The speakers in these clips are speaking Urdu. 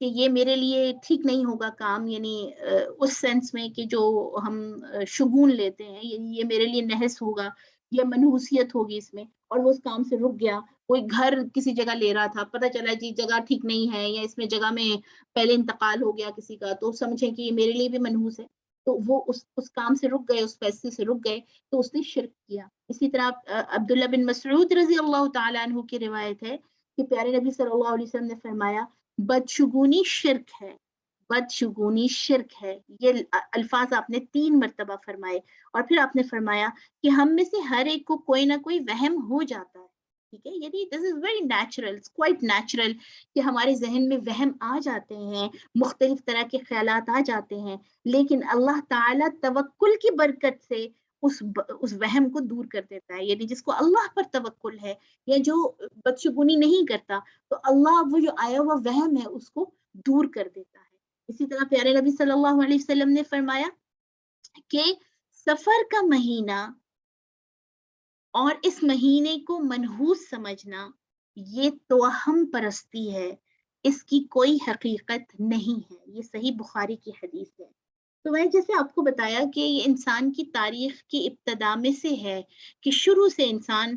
کہ یہ میرے لیے ٹھیک نہیں ہوگا کام، یعنی اس سینس میں کہ جو ہم شگون لیتے ہیں، یعنی یہ میرے لیے نحس ہوگا یا منحوسیت ہوگی اس میں، اور وہ اس کام سے رک گیا. کوئی گھر کسی جگہ لے رہا تھا، پتہ چلا جی جگہ ٹھیک نہیں ہے، یا اس میں جگہ میں پہلے انتقال ہو گیا کسی کا، تو سمجھیں کہ یہ میرے لیے بھی منحوس ہے، تو وہ اس کام سے رک گئے، اس فیصلے سے رک گئے، تو اس نے شرک کیا. اسی طرح عبداللہ بن مسعود رضی اللہ تعالیٰ عنہ کی روایت ہے کہ پیارے نبی صلی اللہ علیہ وسلم نے فرمایا بدشگونی شرک ہے، بدشگونی شرک ہے. یہ الفاظ آپ نے 3 مرتبہ فرمائے، اور پھر آپ نے فرمایا کہ ہم میں سے ہر ایک کو کوئی نہ کوئی وہم ہو جاتا ہے. ٹھیک ہے، یعنی this is very natural, quite natural کہ ہمارے ذہن میں وہم آ جاتے ہیں، مختلف طرح کے خیالات آ جاتے ہیں، لیکن اللہ تعالیٰ توکل کی برکت سے اس وہم کو دور کر دیتا ہے. یعنی جس کو اللہ پر توکل ہے، یا جو بدشگونی نہیں کرتا، تو اللہ وہ جو آیا ہوا وہم ہے اس کو دور کر دیتا ہے. اسی طرح پیارے نبی صلی اللہ علیہ وسلم نے فرمایا کہ سفر کا مہینہ اور اس مہینے کو منحوس سمجھنا یہ توہم پرستی ہے، اس کی کوئی حقیقت نہیں ہے. یہ صحیح بخاری کی حدیث ہے. تو میں جیسے آپ کو بتایا کہ یہ انسان کی تاریخ کی ابتدا میں سے ہے کہ شروع سے انسان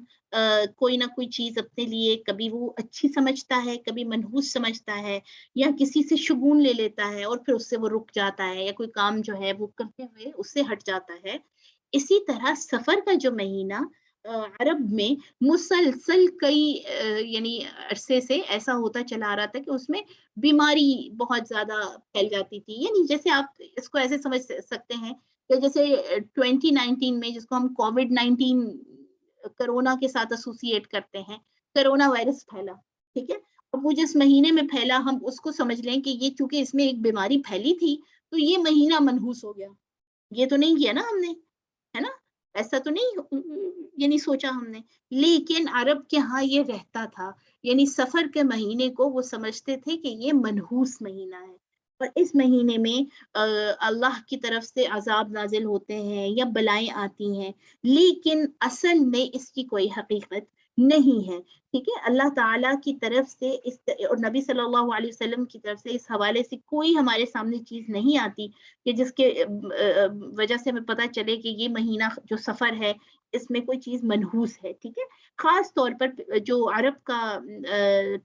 کوئی نہ کوئی چیز اپنے لیے کبھی وہ اچھی سمجھتا ہے، کبھی منحوس سمجھتا ہے، یا کسی سے شگون لے لیتا ہے اور پھر اس سے وہ رک جاتا ہے، یا کوئی کام جو ہے وہ کرتے ہوئے اس سے ہٹ جاتا ہے. اسی طرح سفر کا جو مہینہ عرب میں مسلسل کئی یعنی عرصے سے ایسا ہوتا چلا آ رہا تھا کہ اس میں بیماری بہت زیادہ پھیل جاتی تھی. یعنی جیسے آپ اس کو ایسے سمجھ سکتے ہیں کہ جیسے 2019 میں جس کو ہم کووڈ-19 کرونا کے ساتھ ایسوسیٹ کرتے ہیں، کرونا وائرس پھیلا. ٹھیک ہے، اب وہ جس مہینے میں پھیلا ہم اس کو سمجھ لیں کہ یہ چونکہ اس میں ایک بیماری پھیلی تھی تو یہ مہینہ منحوس ہو گیا. یہ تو نہیں کیا نا ہم نے، ہے نا، ایسا تو نہیں یعنی سوچا ہم نے. لیکن عرب کے ہاں یہ رہتا تھا، یعنی سفر کے مہینے کو وہ سمجھتے تھے کہ یہ منحوس مہینہ ہے، اور اس مہینے میں اللہ کی طرف سے عذاب نازل ہوتے ہیں یا بلائیں آتی ہیں، لیکن اصل میں اس کی کوئی حقیقت نہیں ہے. ٹھیک ہے، اللہ تعالیٰ کی طرف سے اور نبی صلی اللہ علیہ وسلم کی طرف سے اس حوالے سے کوئی ہمارے سامنے چیز نہیں آتی کہ جس کے وجہ سے ہمیں پتہ چلے کہ یہ مہینہ جو سفر ہے اس میں کوئی چیز منحوس ہے. ٹھیک ہے، خاص طور پر جو عرب کا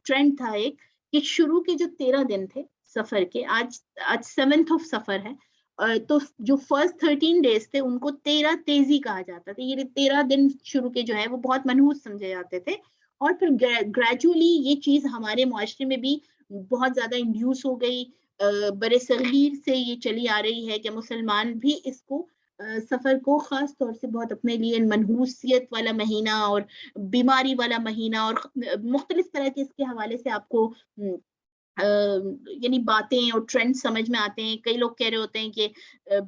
ٹرینڈ تھا ایک، کہ شروع کے جو 13 دن تھے سفر کے، آج 7th آف سفر ہے، تو جو فرسٹ 13 ڈیز تھے ان کو 13 تیزی کہا جاتا تھا. یہ 13 دن شروع کے جو ہے وہ بہت منحوس سمجھے جاتے تھے، اور پھر گریجولی یہ چیز ہمارے معاشرے میں بھی بہت زیادہ انڈیوس ہو گئی. برے صغیر سے یہ چلی آ رہی ہے کہ مسلمان بھی اس کو سفر کو خاص طور سے بہت اپنے لیے منحوسیت والا مہینہ اور بیماری والا مہینہ اور مختلف طرح کے اس کے حوالے سے آپ کو یعنی باتیں اور ٹرینڈ سمجھ میں آتے ہیں. کئی لوگ کہہ رہے ہوتے ہیں کہ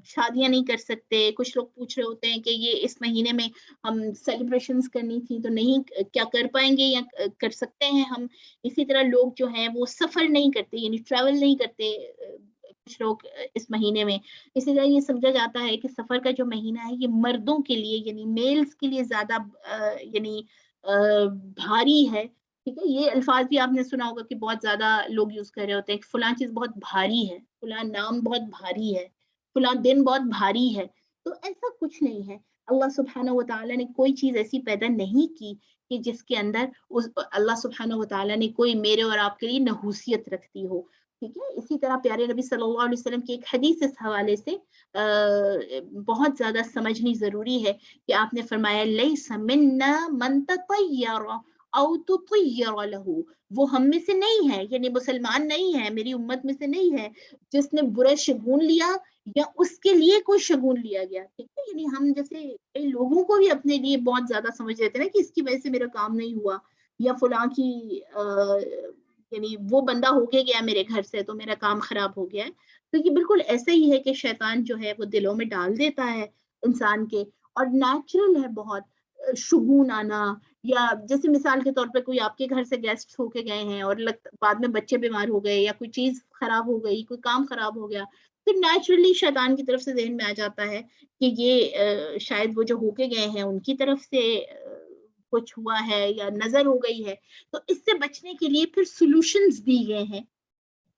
شادیاں نہیں کر سکتے، کچھ لوگ پوچھ رہے ہوتے ہیں کہ یہ اس مہینے میں ہم سیلیبریشنز کرنی تھی تو نہیں کیا کر پائیں گے یا کر سکتے ہیں ہم. اسی طرح لوگ جو ہیں وہ سفر نہیں کرتے، یعنی ٹریول نہیں کرتے کچھ لوگ اس مہینے میں. اسی طرح یہ سمجھا جاتا ہے کہ سفر کا جو مہینہ ہے یہ مردوں کے لیے یعنی میلز کے لیے زیادہ یعنی بھاری ہے. ٹھیک ہے، یہ الفاظ بھی آپ نے سنا ہوگا کہ بہت زیادہ لوگ یوز کر رہے ہوتے ہیں کہ فلاں چیز بہت بھاری ہے، فلاں نام بہت بھاری ہے، فلاں دن بہت بھاری ہے. تو ایسا کچھ نہیں ہے. اللہ سبحانہ و تعالیٰ نے کوئی چیز ایسی پیدا نہیں کی کہ جس کے اندر اللہ سبحانہ و تعالیٰ نے کوئی میرے اور آپ کے لیے نحوسیت رکھتی ہو. ٹھیک ہے، اسی طرح پیارے نبی صلی اللہ علیہ وسلم کی ایک حدیث اس حوالے سے بہت زیادہ سمجھنی ضروری ہے کہ آپ نے فرمایا لیس منا من تطیر او تطیر له، وہ ہم میں سے نہیں ہے، یعنی مسلمان نہیں ہے، میری امت میں سے نہیں ہے جس نے برا شگون لیا یا اس کے لیے کوئی شگون لیا گیا. ٹھیک ہے، یعنی ہم جیسے کئی لوگوں کو بھی اپنے لیے بہت زیادہ سمجھ لیتے ہیں نا کہ اس کی وجہ سے میرا کام نہیں ہوا، یا فلاں کی یعنی وہ بندہ ہو کے گیا میرے گھر سے تو میرا کام خراب ہو گیا ہے. تو یہ بالکل ایسا ہی ہے کہ شیطان جو ہے وہ دلوں میں ڈال دیتا ہے انسان کے، اور نیچرل ہے بہت شگون آنا. یا جیسے مثال کے طور پہ کوئی آپ کے گھر سے گیسٹ ہو کے گئے ہیں اور بعد میں بچے بیمار ہو گئے یا کوئی چیز خراب ہو گئی، کوئی کام خراب ہو گیا، تو نیچرلی شیطان کی طرف سے ذہن میں آ جاتا ہے کہ یہ شاید وہ جو ہو کے گئے ہیں ان کی طرف سے کچھ ہوا ہے یا نظر ہو گئی ہے. تو اس سے بچنے کے لیے پھر سولوشنز دی گئے ہیں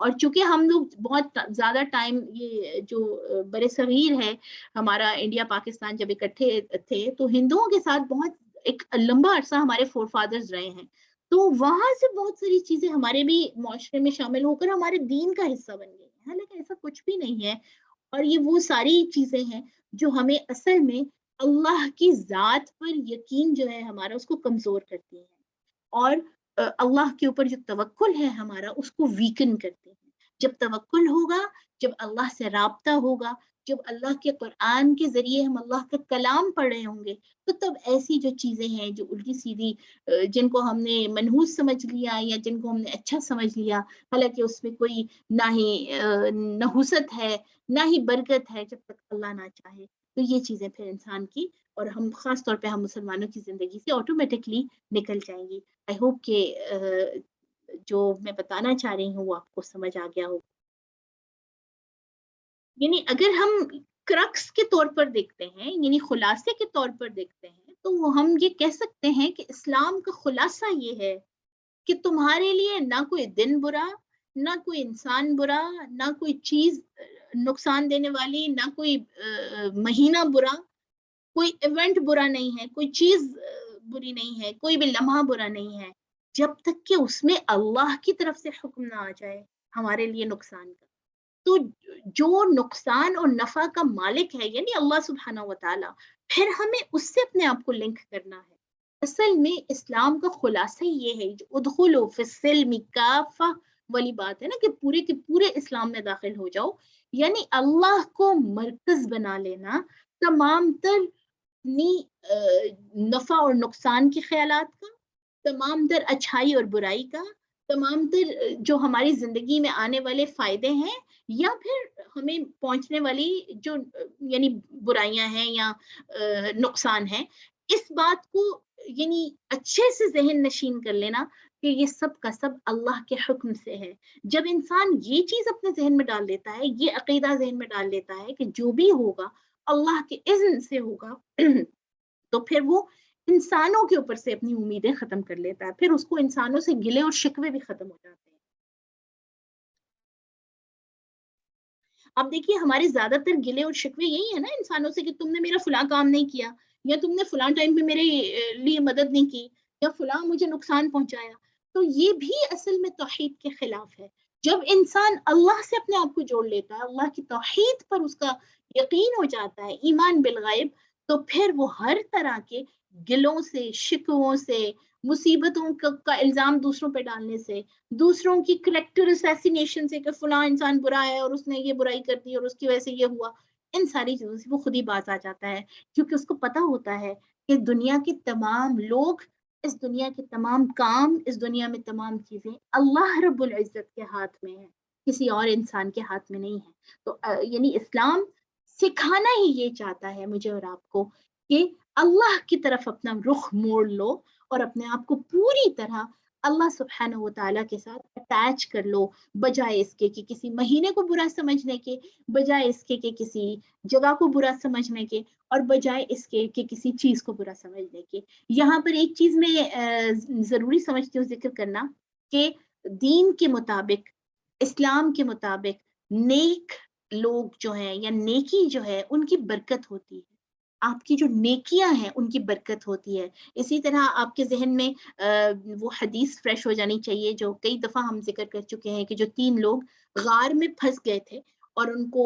اور چونکہ ہم لوگ بہت زیادہ ٹائم، یہ جو برِ صغیر ہے ہمارا انڈیا پاکستان جب اکٹھے تھے، تو ہندوؤں کے ساتھ بہت ایک لمبا عرصہ ہمارے فور فادرز رہے ہیں، تو وہاں سے بہت ساری چیزیں ہمارے بھی معاشرے میں شامل ہو کر ہمارے دین کا حصہ بن گئی ہیں، حالانکہ ایسا کچھ بھی نہیں ہے۔ اور یہ وہ ساری چیزیں ہیں جو ہمیں اصل میں اللہ کی ذات پر یقین جو ہے ہمارا، اس کو کمزور کرتی ہیں، اور اللہ کے اوپر جو توکل ہے ہمارا، اس کو ویکن کرتے ہیں۔ جب توکل ہوگا، جب اللہ سے رابطہ ہوگا، جب اللہ کے قرآن کے ذریعے ہم اللہ کا کلام پڑھ رہے ہوں گے، تو تب ایسی جو چیزیں ہیں جو الٹی سیدھی، جن کو ہم نے منحوس سمجھ لیا یا جن کو ہم نے اچھا سمجھ لیا، حالانکہ اس میں کوئی نہ ہی نحوست ہے نہ ہی برکت ہے، جب تک اللہ نہ چاہے، تو یہ چیزیں پھر انسان کی، اور ہم خاص طور پہ ہم مسلمانوں کی زندگی سے آٹومیٹکلی نکل جائیں گی۔ آئی ہوپ کہ جو میں بتانا چاہ رہی ہوں وہ آپ کو سمجھ آ گیا ہو۔ یعنی اگر ہم کرکس کے طور پر دیکھتے ہیں، یعنی خلاصے کے طور پر دیکھتے ہیں، تو وہ ہم یہ کہہ سکتے ہیں کہ اسلام کا خلاصہ یہ ہے کہ تمہارے لیے نہ کوئی دن برا، نہ کوئی انسان برا، نہ کوئی چیز نقصان دینے والی، نہ کوئی مہینہ برا، کوئی ایونٹ برا نہیں ہے، کوئی چیز بری نہیں ہے، کوئی بھی لمحہ برا نہیں ہے، جب تک کہ اس میں اللہ کی طرف سے حکم نہ آ جائے ہمارے لیے نقصان کا۔ تو جو نقصان اور نفع کا مالک ہے یعنی اللہ سبحانہ و تعالیٰ، پھر ہمیں اس سے اپنے آپ کو لنک کرنا ہے۔ اصل میں اسلام کا خلاصہ یہ ہے، جو ادخلوا فی السلم کافہ والی بات ہے نا، کہ پورے کے پورے اسلام میں داخل ہو جاؤ، یعنی اللہ کو مرکز بنا لینا تمام تر نفع اور نقصان کے خیالات کا، تمام تر اچھائی اور برائی کا، تمام تر جو ہماری زندگی میں آنے والے فائدے ہیں یا پھر ہمیں پہنچنے والی جو یعنی برائیاں ہیں یا نقصان ہیں، اس بات کو یعنی اچھے سے ذہن نشین کر لینا کہ یہ سب کا سب اللہ کے حکم سے ہے۔ جب انسان یہ چیز اپنے ذہن میں ڈال لیتا ہے، یہ عقیدہ ذہن میں ڈال لیتا ہے کہ جو بھی ہوگا اللہ کے اذن سے ہوگا، تو پھر وہ انسانوں کے اوپر سے اپنی امیدیں ختم کر لیتا ہے، پھر اس کو انسانوں سے گلے اور شکوے بھی ختم ہو جاتے ہیں۔ اب دیکھیے ہمارے زیادہ تر گلے اور شکوے یہی ہے نا انسانوں سے، کہ تم نے میرا فلاں کام نہیں کیا، یا تم نے فلاں ٹائم پہ میرے لیے مدد نہیں کی، یا فلاں مجھے نقصان پہنچایا۔ تو یہ بھی اصل میں توحید کے خلاف ہے۔ جب انسان اللہ سے اپنے آپ کو جوڑ لیتا ہے، اللہ کی توحید پر اس کا یقین ہو جاتا ہے، ایمان بالغیب، تو پھر وہ ہر طرح کے گلوں سے، شکووں سے، مصیبتوں کا الزام دوسروں پہ ڈالنے سے، دوسروں کی کریکٹر اسیسینیشن سے کہ فلاں انسان برا ہے اور اس نے یہ برائی کر دی اور اس کی وجہ سے یہ ہوا، ان ساری چیزوں سے وہ خود ہی باز آ جاتا ہے، کیونکہ اس کو پتا ہوتا ہے کہ دنیا کے تمام لوگ، اس دنیا کے تمام کام، اس دنیا میں تمام چیزیں اللہ رب العزت کے ہاتھ میں ہے، کسی اور انسان کے ہاتھ میں نہیں ہے۔ تو یعنی اسلام سکھانا ہی یہ چاہتا ہے مجھے اور آپ کو کہ اللہ کی طرف اپنا رخ موڑ لو اور اپنے آپ کو پوری طرح اللہ سبحانہ و تعالیٰ کے ساتھ اٹیچ کر لو، بجائے اس کے کہ کسی مہینے کو برا سمجھنے کے، بجائے اس کے کہ کسی جگہ کو برا سمجھنے کے، اور بجائے اس کے کہ کسی چیز کو برا سمجھنے کے۔ یہاں پر ایک چیز میں ضروری سمجھتی ہوں ذکر کرنا، کہ دین کے مطابق، اسلام کے مطابق، نیک لوگ جو ہیں یا نیکی جو ہے ان کی برکت ہوتی ہے، آپ کی جو نیکیاں ہیں ان کی برکت ہوتی ہے۔ اسی طرح آپ کے ذہن میں وہ حدیث فریش ہو جانی چاہیے جو کئی دفعہ ہم ذکر کر چکے ہیں، کہ جو 3 لوگ غار میں پھنس گئے تھے اور ان کو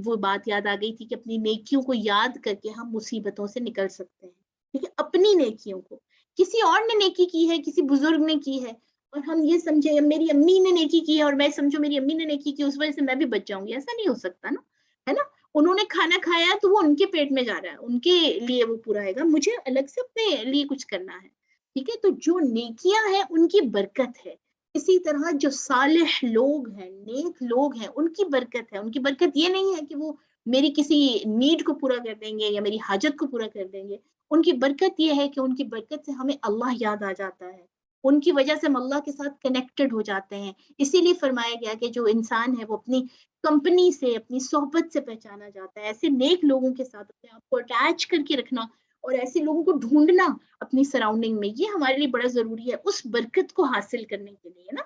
وہ بات یاد آ گئی تھی کہ اپنی نیکیوں کو یاد کر کے ہم مصیبتوں سے نکل سکتے ہیں، ٹھیک ہے، اپنی نیکیوں کو، کسی اور نے نیکی کی ہے، کسی بزرگ نے کی ہے، اور ہم یہ سمجھے میری امی نے نیکی کی ہے اور میں سمجھو میری امی نے نیکی کی اس وجہ سے میں بھی بچ جاؤں گی، ایسا نہیں ہو سکتا نا، ہے نا؟ انہوں نے کھانا کھایا تو وہ ان کے پیٹ میں جا رہا ہے، ان کے لیے وہ پورا ہے گا، مجھے الگ سے اپنے لیے کچھ کرنا ہے، ٹھیک ہے؟ تو جو نیکیاں ہیں ان کی برکت ہے، اسی طرح جو صالح لوگ ہیں، نیک لوگ ہیں، ان کی برکت ہے۔ ان کی برکت یہ نہیں ہے کہ وہ میری کسی نیڈ کو پورا کر دیں گے یا میری حاجت کو پورا کر دیں گے، ان کی برکت یہ ہے کہ ان کی برکت سے ہمیں اللہ یاد آ جاتا ہے، ان کی وجہ سے ہم اللہ کے ساتھ کنیکٹڈ ہو جاتے ہیں۔ اسی لیے فرمایا گیا کہ جو انسان ہے وہ اپنی کمپنی سے، اپنی صحبت سے پہچانا جاتا ہے۔ ایسے نیک لوگوں کے ساتھ اپنے آپ کو اٹیچ کر کے رکھنا اور ایسے لوگوں کو ڈھونڈنا اپنی سراؤنڈنگ میں، یہ ہمارے لیے بڑا ضروری ہے اس برکت کو حاصل کرنے کے لیے نا،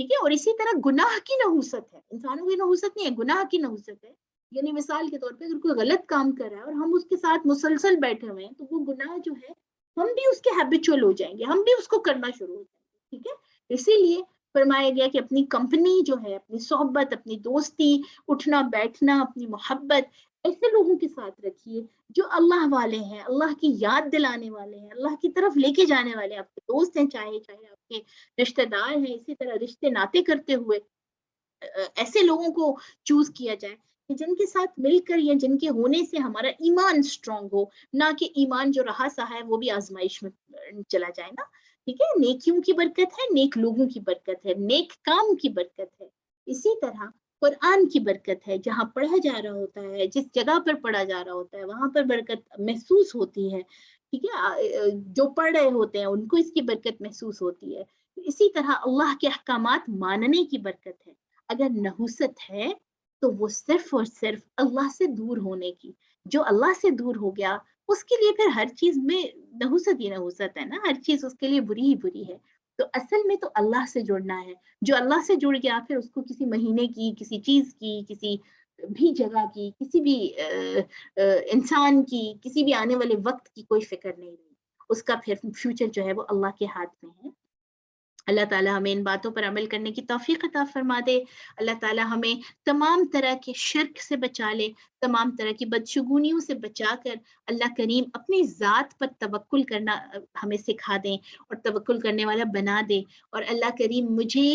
ٹھیک ہے. اور اسی طرح گناہ کی نحوست ہے, انسانوں کی نحوست نہیں ہے, گناہ کی نحوست ہے. یعنی مثال کے طور پہ اگر کوئی غلط کام کر رہا ہے اور ہم اس کے ساتھ مسلسل بیٹھے ہوئے ہیں تو وہ گناہ جو ہے ہم بھی اس کے ہیبیچول ہو جائیں گے, ہم بھی اس کو کرنا شروع ہو جائیں گے. ٹھیک ہے, اسی لیے فرمایا گیا کہ اپنی کمپنی جو ہے, اپنی صحبت, اپنی دوستی, اٹھنا بیٹھنا, اپنی محبت ایسے لوگوں کے ساتھ رکھیے جو اللہ والے ہیں, اللہ کی یاد دلانے والے ہیں, اللہ کی طرف لے کے جانے والے ہیں. آپ کے دوست ہیں, چاہے آپ کے رشتہ دار ہیں, اسی طرح رشتے ناطے کرتے ہوئے ایسے لوگوں کو چوز کیا جائے کہ جن کے ساتھ مل کر یا جن کے ہونے سے ہمارا ایمان اسٹرانگ ہو, نہ کہ ایمان جو رہا سہا ہے وہ بھی آزمائش میں چلا جائے نا. ٹھیک ہے, نیکیوں کی برکت ہے, نیک لوگوں کی برکت ہے, نیک کام کی برکت ہے. اسی طرح قرآن کی برکت ہے, جہاں پڑھا جا رہا ہوتا ہے, جس جگہ پر پڑھا جا رہا ہوتا ہے وہاں پر برکت محسوس ہوتی ہے. ٹھیک ہے, جو پڑھ رہے ہوتے ہیں ان کو اس کی برکت محسوس ہوتی ہے. اسی طرح اللہ کے احکامات ماننے کی برکت ہے. اگر نحوست ہے تو وہ صرف اور صرف اللہ سے دور ہونے کی. جو اللہ سے دور ہو گیا اس کے لیے پھر ہر چیز میں نحوست ہی نحوست ہے نا, ہر چیز اس کے لیے بری ہی بری ہے. تو اصل میں تو اللہ سے جڑنا ہے. جو اللہ سے جڑ گیا پھر اس کو کسی مہینے کی, کسی چیز کی, کسی بھی جگہ کی, کسی بھی انسان کی, کسی بھی آنے والے وقت کی کوئی فکر نہیں رہی. اس کا پھر فیوچر جو ہے وہ اللہ کے ہاتھ میں ہے. اللہ تعالیٰ ہمیں ان باتوں پر عمل کرنے کی توفیق عطا فرما دے. اللہ تعالیٰ ہمیں تمام طرح کے شرک سے بچا لے, تمام طرح کی بدشگونیوں سے بچا کر اللہ کریم اپنی ذات پر توکل کرنا ہمیں سکھا دیں اور توکل کرنے والا بنا دے. اور اللہ کریم مجھے,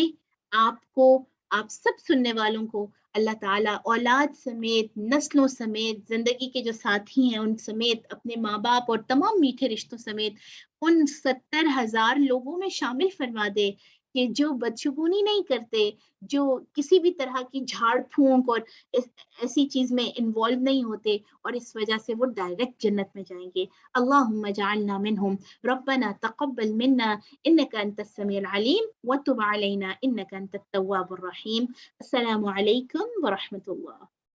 آپ کو, آپ سب سننے والوں کو اللہ تعالیٰ اولاد سمیت, نسلوں سمیت, زندگی کے جو ساتھی ہیں ان سمیت, اپنے ماں باپ اور تمام میٹھے رشتوں سمیت ان 70,000 لوگوں میں شامل فرما دے کہ جو بدشگونی نہیں کرتے, جو کسی بھی طرح کی جھاڑ پھونک اور ایسی چیز میں انوالو نہیں ہوتے, اور اس وجہ سے وہ ڈائریکٹ جنت میں جائیں گے. اللہم اجعلنا منہم, ربنا تقبل منا انک انت السمیع العلیم وتب علینا انک انت التواب الرحیم. السلام علیکم ورحمۃ اللہ.